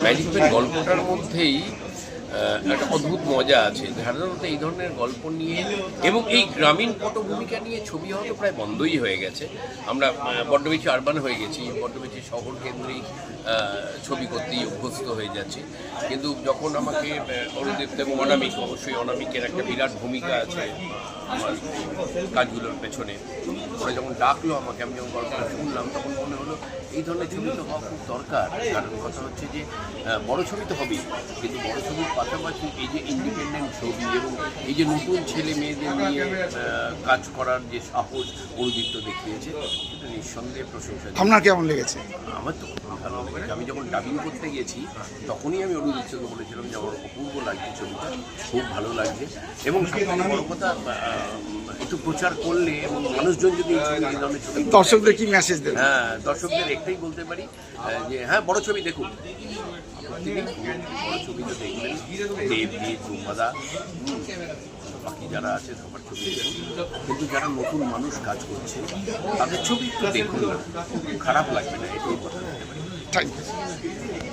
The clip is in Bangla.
ম্যাজিক পেন গল্পটার মধ্যেই একটা অদ্ভুত মজা আছে। সাধারণত এই ধরনের গল্প নিয়ে এবং এই গ্রামীণ পটভূমিকা নিয়ে ছবি হয়তো প্রায় বন্ধই হয়ে গেছে। আমরা বড্ড বেশি আরবান হয়ে গেছি, বড্ড বেশি শহর কেন্দ্রিক ছবি করতেই অভ্যস্ত হয়ে যাচ্ছি। কিন্তু যখন আমাকে অরুদীপ্ত এবং অনামিক, অবশ্যই অনামিকের একটা বিরাট ভূমিকা আছে আমার কাজগুলোর পেছনে, ওরা যখন ডাকলো আমাকে, আমি যখন গল্পটা শুনলাম তখন মনে হলো এই ধরনের ছবি তো হওয়া খুব দরকার। কারণ কথা হচ্ছে যে বড় ছবি তো হবেই, কিন্তু বড় ছবির পাশাপাশি এই যে ইন্ডিপেন্ডেন্ট ছবি এবং এই যে নতুন ছেলে মেয়েদের নিয়ে কাজ করার যে সাহস অরুদীপ্ত দেখিয়েছে, সেটা নিঃসন্দেহে প্রশংসা। আপনার কেমন লেগেছে? আমার তো খুব ভালো লেগেছে। আমি যখন ডাবিং করতে গেছি তখনই আমি অরুদীপ্তকে বলেছিলাম যে আমার অপূর্ব লাগছে ছবিটা, খুব ভালো লাগছে। এবং সবথেকে বড় কথা, একটু প্রচার করলে এবং মানুষজন যদি এই ধরনের ছবি, দর্শকদের কি মেসেজ দেন? হ্যাঁ, দর্শকদের একটাই বলতে পারি যে হ্যাঁ, বড় ছবি দেখুন, বড় ছবি তো দেখবেন, দেব, রুমাদা, বাকি যারা আছে সবার ছবি দেখুন, কিন্তু যারা নতুন মানুষ কাজ করছে তাদের ছবি একটু দেখুন, খারাপ লাগবে না, এটাই কথা বলতে পারি। Thank you.